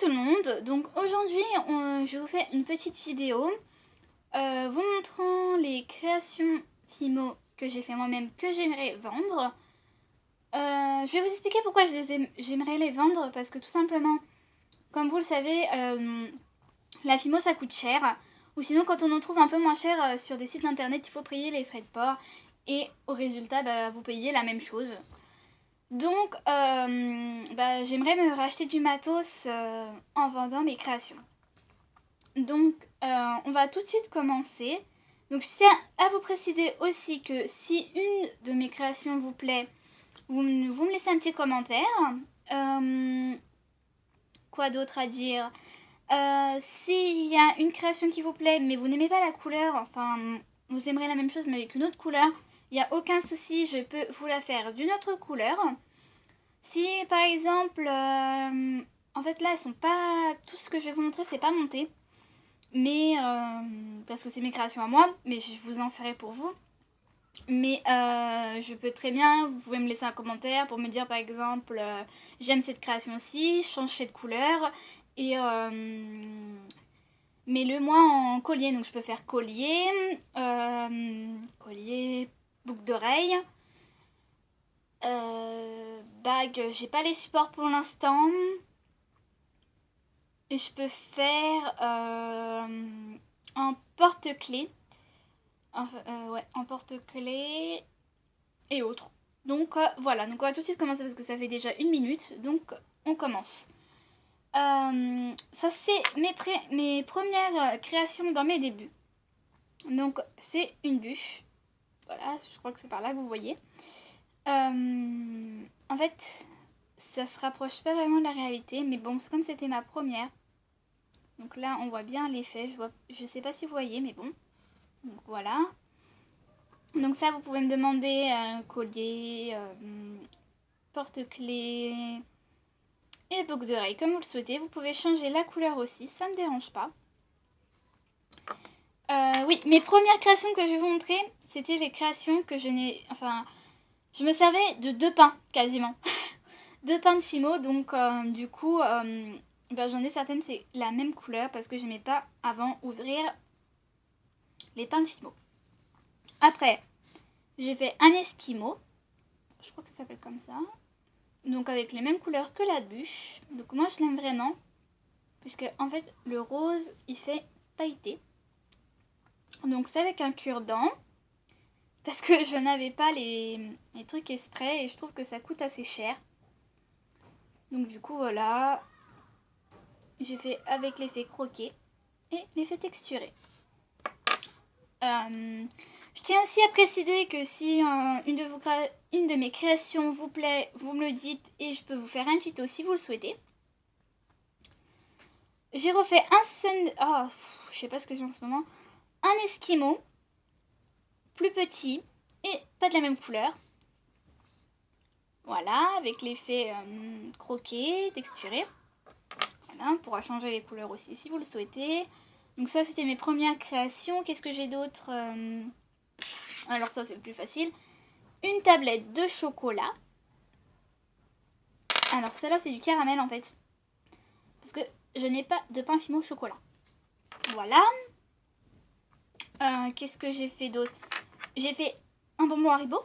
tout le monde, donc aujourd'hui je vous fais une petite vidéo vous montrant les créations Fimo que j'ai fait moi-même que j'aimerais vendre. Je vais vous expliquer pourquoi j'aimerais les vendre, parce que tout simplement, comme vous le savez, la Fimo ça coûte cher, ou sinon quand on en trouve un peu moins cher sur des sites internet, il faut payer les frais de port, et au résultat vous payez la même chose. Donc, j'aimerais me racheter du matos en vendant mes créations. Donc, on va tout de suite commencer. Donc, je tiens à vous préciser aussi que si une de mes créations vous plaît, vous me laissez un petit commentaire. Quoi d'autre à dire? S'il y a une création qui vous plaît, mais vous n'aimez pas la couleur, enfin, vous aimerez la même chose mais avec une autre couleur, il n'y a aucun souci, je peux vous la faire d'une autre couleur. Si par exemple, en fait là elles sont pas, tout ce que je vais vous montrer c'est pas monté, mais parce que c'est mes créations à moi, mais je vous en ferai pour vous. Mais je peux très bien, vous pouvez me laisser un commentaire pour me dire par exemple, j'aime cette création-ci, change de couleur, et mets-le moi en collier. Donc je peux faire collier, boucle d'oreille, bague, j'ai pas les supports pour l'instant. Et je peux faire un porte-clés. En porte-clés et autres. Donc voilà, donc on va tout de suite commencer parce que ça fait déjà 1 minute. Donc on commence. Ça c'est mes premières créations dans mes débuts. Donc c'est une bûche. Voilà, je crois que c'est par là que vous voyez. En fait, ça se rapproche pas vraiment de la réalité, mais bon, comme c'était ma première. Donc là, on voit bien l'effet. Je sais pas si vous voyez, mais bon. Donc voilà. Donc ça, vous pouvez me demander collier, porte-clés et boucle d'oreille, comme vous le souhaitez. Vous pouvez changer la couleur aussi, ça me dérange pas. Oui, mes premières créations que je vais vous montrer, c'était les créations que je n'ai... Enfin, je me servais de 2 pains, quasiment. 2 pains de Fimo, donc du coup... j'en ai certaines, c'est la même couleur parce que j'aimais pas avant ouvrir les pains de Fimo. Après, j'ai fait un esquimau. Je crois que ça s'appelle comme ça. Donc avec les mêmes couleurs que la bûche. Donc moi je l'aime vraiment. Puisque en fait le rose il fait pailleté. Donc c'est avec un cure-dent. Parce que je n'avais pas les trucs exprès et je trouve que ça coûte assez cher. Donc du coup voilà. J'ai fait avec l'effet croqué et l'effet texturé. Je tiens aussi à préciser que si une de mes créations vous plaît, vous me le dites et je peux vous faire un tuto si vous le souhaitez. J'ai refait je sais pas ce que j'ai en ce moment. Un esquimau, plus petit et pas de la même couleur. Voilà, avec l'effet croqué, texturé. Voilà, on pourra changer les couleurs aussi si vous le souhaitez. Donc ça, c'était mes premières créations. Qu'est-ce que j'ai d'autre? Alors ça, c'est le plus facile. Une tablette de chocolat. Alors celle-là, c'est du caramel en fait. Parce que je n'ai pas de pain Fimo au chocolat. Voilà. Qu'est-ce que j'ai fait d'autre? J'ai fait un bonbon Haribo.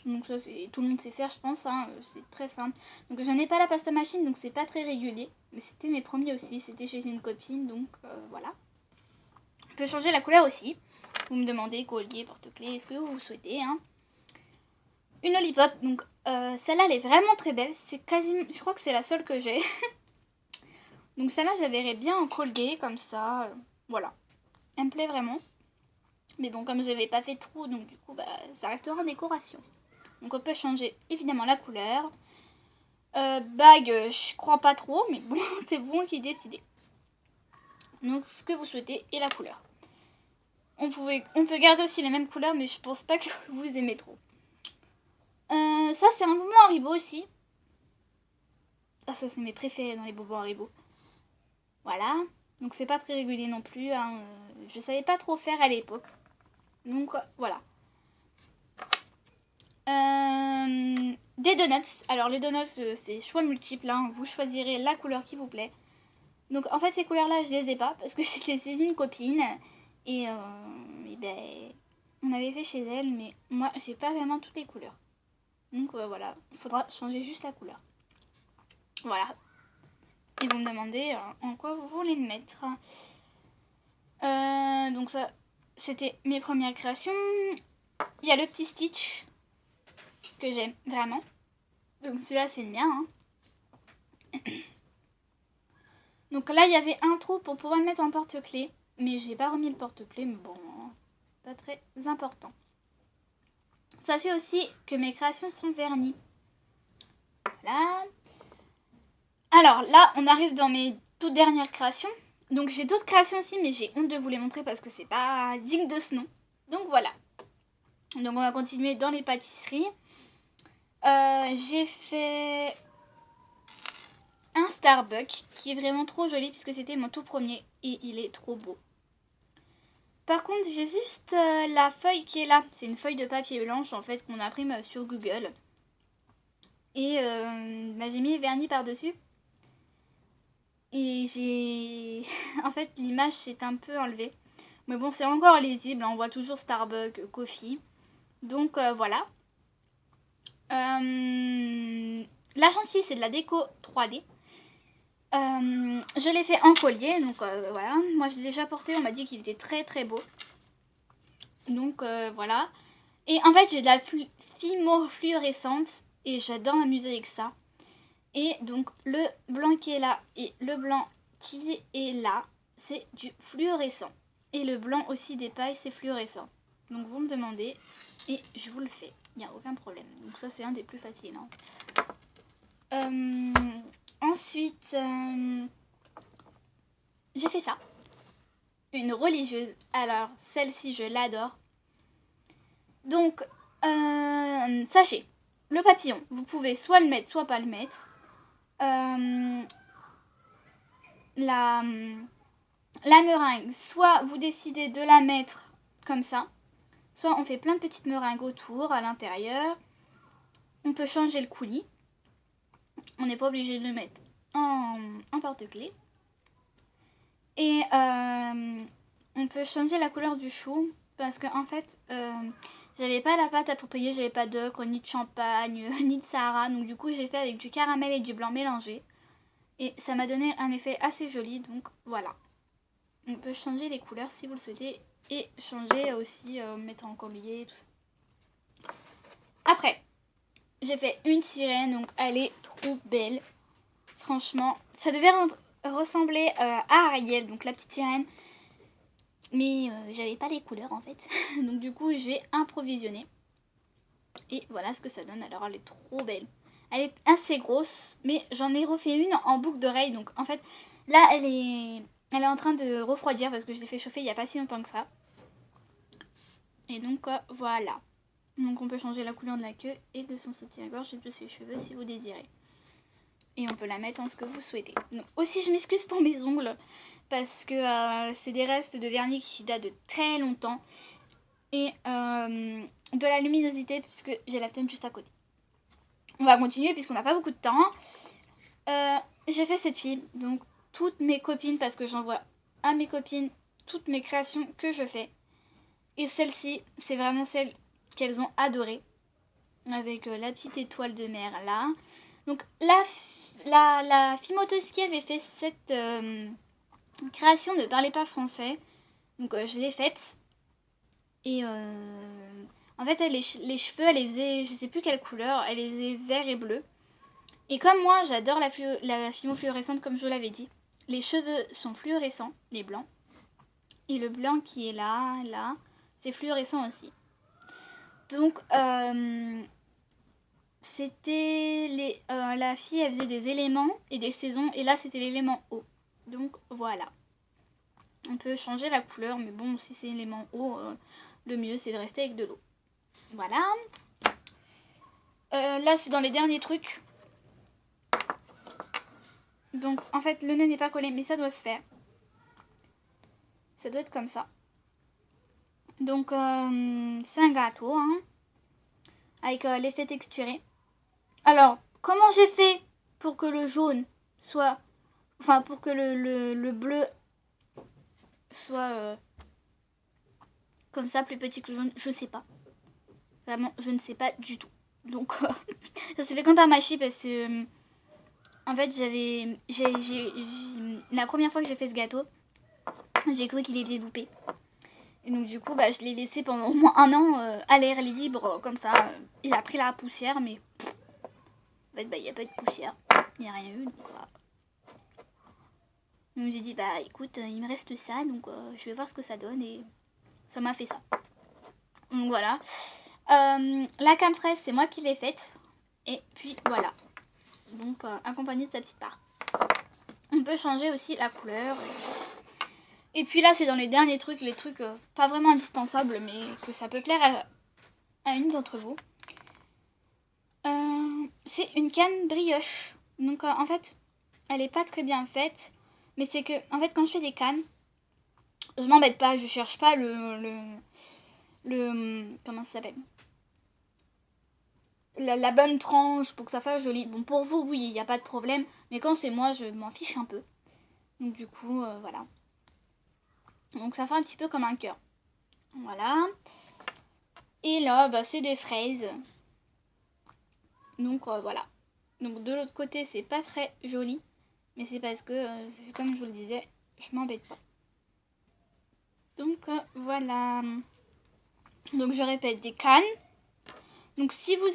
Donc ça, tout le monde sait faire, je pense. C'est très simple. Donc je n'ai pas la pasta machine, donc c'est pas très régulier. Mais c'était mes premiers aussi. C'était chez une copine, donc voilà. On peut changer la couleur aussi. Vous me demandez collier, porte-clés, ce que vous souhaitez. Une lollipop. Donc celle-là, elle est vraiment très belle. C'est quasiment... Je crois que c'est la seule que j'ai. Donc celle-là, je la verrais bien en collier, comme ça. Voilà. Elle me plaît vraiment. Mais bon, comme je n'avais pas fait de trou, donc du coup, ça restera en décoration. Donc on peut changer évidemment la couleur. Bague, je crois pas trop, mais bon, c'est vous qui décidez. Donc ce que vous souhaitez et la couleur. On peut garder aussi les mêmes couleurs, mais je pense pas que vous aimez trop. Ça, c'est un bonbon Haribo aussi. Ah, ça, c'est mes préférés dans les bonbons Haribo. Voilà. Donc c'est pas très régulier non plus. Je savais pas trop faire à l'époque. Donc voilà. des donuts. Alors les donuts, c'est choix multiple, hein. Vous choisirez la couleur qui vous plaît. Donc en fait ces couleurs-là, je les ai pas parce que j'étais chez une copine et ben, on avait fait chez elle, mais moi j'ai pas vraiment toutes les couleurs. Donc voilà, il faudra changer juste la couleur. Voilà. Ils vont me demander en quoi vous voulez le mettre. Donc ça, c'était mes premières créations. Il y a le petit Stitch que j'aime vraiment. Donc celui-là c'est le mien. Hein. Donc là il y avait un trou pour pouvoir le mettre en porte-clés. Mais j'ai pas remis le porte-clés. Mais bon, c'est pas très important. Sachez aussi que mes créations sont vernies. Voilà. Alors là on arrive dans mes toutes dernières créations. Donc j'ai d'autres créations aussi mais j'ai honte de vous les montrer parce que c'est pas digne de ce nom. Donc voilà. Donc on va continuer dans les pâtisseries. J'ai fait un Starbucks qui est vraiment trop joli puisque c'était mon tout premier et il est trop beau. Par contre j'ai juste la feuille qui est là. C'est une feuille de papier blanche en fait qu'on imprime sur Google. Et j'ai mis vernis par dessus. Et j'ai... en fait l'image s'est un peu enlevée. Mais bon c'est encore lisible. On voit toujours Starbucks, Coffee. Donc voilà. La chantilly c'est de la déco 3D. Je l'ai fait en collier, donc voilà. Moi j'ai déjà porté, on m'a dit qu'il était très très beau. Donc voilà. Et en fait j'ai de la fimo fluorescente et j'adore m'amuser avec ça. Et donc le blanc qui est là et le blanc qui est là, c'est du fluorescent. Et le blanc aussi des pailles, c'est fluorescent. Donc vous me demandez et je vous le fais. Il n'y a aucun problème. Donc ça c'est un des plus faciles. Hein. Ensuite, j'ai fait ça. Une religieuse. Alors, celle-ci, je l'adore. Donc, sachez, le papillon, vous pouvez soit le mettre, soit pas le mettre. La meringue, soit vous décidez de la mettre comme ça, soit on fait plein de petites meringues autour, à l'intérieur. On peut changer le coulis. On n'est pas obligé de le mettre en porte-clés. Et on peut changer la couleur du chou parce que en fait j'avais pas la pâte appropriée, j'avais pas d'ocre, ni de champagne, ni de Sahara. Donc du coup j'ai fait avec du caramel et du blanc mélangé. Et ça m'a donné un effet assez joli, donc voilà. On peut changer les couleurs si vous le souhaitez. Et changer aussi, mettre en collier et tout ça. Après, j'ai fait une sirène, donc elle est trop belle. Franchement, ça devait ressembler à Ariel, donc la petite sirène. Mais j'avais pas les couleurs en fait. Donc du coup j'ai improvisionné. Et voilà ce que ça donne. Alors elle est trop belle. Elle est assez grosse. Mais j'en ai refait une en boucle d'oreille. Donc en fait là elle est en train de refroidir. Parce que je l'ai fait chauffer il n'y a pas si longtemps que ça. Et donc voilà. Donc on peut changer la couleur de la queue et de son soutien-gorge et de ses cheveux si vous désirez. Et on peut la mettre en ce que vous souhaitez. Donc, aussi je m'excuse pour mes ongles. Parce que c'est des restes de vernis qui datent de très longtemps. Et de la luminosité puisque j'ai la fenêtre juste à côté. On va continuer puisqu'on n'a pas beaucoup de temps. J'ai fait cette fille. Donc toutes mes copines, parce que j'envoie à mes copines toutes mes créations que je fais. Et celle-ci, c'est vraiment celle qu'elles ont adorée. Avec la petite étoile de mer là. Donc la Fimoteuse qui avait fait cette création ne parlait pas français. Donc je l'ai faite. Et en fait les cheveux elle les faisait, je sais plus quelle couleur, elle les faisait vert et bleu. Et comme moi j'adore la fimo fluorescente comme je vous l'avais dit, les cheveux sont fluorescents, les blancs. Et le blanc qui est là, c'est fluorescent aussi. Donc c'était la fille elle faisait des éléments et des saisons et là c'était l'élément eau. Donc voilà. On peut changer la couleur mais bon si c'est l'élément eau, le mieux c'est de rester avec de l'eau. Voilà. Là c'est dans les derniers trucs. Donc en fait le nœud n'est pas collé mais ça doit se faire. Ça doit être comme ça. Donc c'est un gâteau hein, avec l'effet texturé. Alors, comment j'ai fait pour que le jaune soit... Enfin, pour que le bleu soit comme ça, plus petit que le jaune, je sais pas. Vraiment, je ne sais pas du tout. Donc, ça s'est fait comme par magie parce que... En fait, la première fois que j'ai fait ce gâteau, j'ai cru qu'il était loupé. Et donc du coup, je l'ai laissé pendant au moins un an à l'air libre, comme ça. Il a pris la poussière, mais en fait, il n'y a pas de poussière. Il n'y a rien eu. Donc j'ai dit, écoute, il me reste ça, donc je vais voir ce que ça donne. Et ça m'a fait ça. Donc voilà. La crème fraise, c'est moi qui l'ai faite. Et puis voilà. Donc accompagnée de sa petite part. On peut changer aussi la couleur. Et puis là, c'est dans les derniers trucs, les trucs pas vraiment indispensables, mais que ça peut plaire à une d'entre vous. C'est une canne brioche. Donc en fait, elle est pas très bien faite. Mais c'est que, en fait, quand je fais des cannes, je m'embête pas, je cherche pas comment ça s'appelle, la bonne tranche pour que ça fasse joli. Bon, pour vous, oui, il n'y a pas de problème. Mais quand c'est moi, je m'en fiche un peu. Donc du coup, voilà. Donc ça fait un petit peu comme un cœur. Voilà. Et là, c'est des fraises. Donc voilà. Donc de l'autre côté, c'est pas très joli. Mais c'est parce que, comme je vous le disais, je m'embête pas. Donc voilà. Donc je répète, des cannes. Donc si vous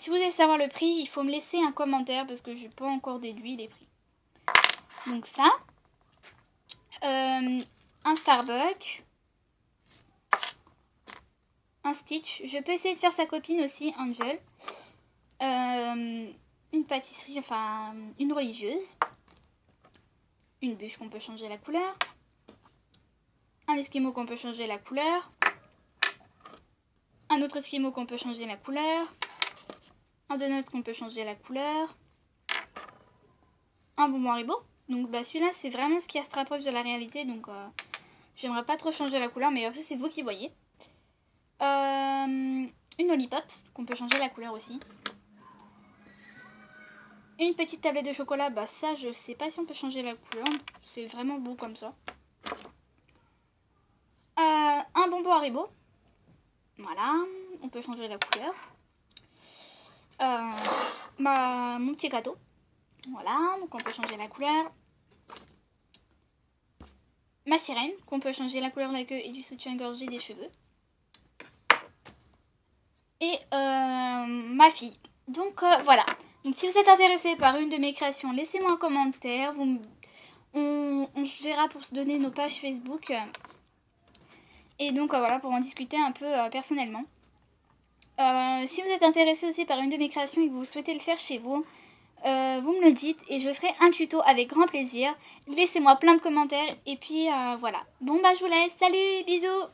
voulez savoir le prix, il faut me laisser un commentaire parce que je n'ai pas encore déduit les prix. Donc ça. Un Starbucks. Un Stitch. Je peux essayer de faire sa copine aussi, Angel. Une pâtisserie, enfin une religieuse. Une bûche qu'on peut changer la couleur. Un esquimau qu'on peut changer la couleur. Un autre esquimau qu'on peut changer la couleur. Un donut qu'on peut changer la couleur. Un bonbon Haribo. Donc celui-là, c'est vraiment ce qui se rapproche de la réalité. Donc j'aimerais pas trop changer la couleur, mais après c'est vous qui voyez. Une lollipop qu'on peut changer la couleur aussi. Une petite tablette de chocolat, ça je sais pas si on peut changer la couleur. C'est vraiment beau comme ça. Un bonbon Haribo. Voilà, on peut changer la couleur. Mon petit gâteau. Voilà, donc on peut changer la couleur. Ma sirène, qu'on peut changer la couleur de la queue et du soutien-gorge et des cheveux. Et ma fille. Donc voilà. Donc si vous êtes intéressé par une de mes créations, laissez-moi un commentaire. On se verra pour se donner nos pages Facebook. Et donc voilà, pour en discuter un peu personnellement. Si vous êtes intéressé aussi par une de mes créations et que vous souhaitez le faire chez vous, vous me le dites et je ferai un tuto avec grand plaisir. Laissez-moi plein de commentaires et puis voilà. Bon je vous laisse. Salut, bisous.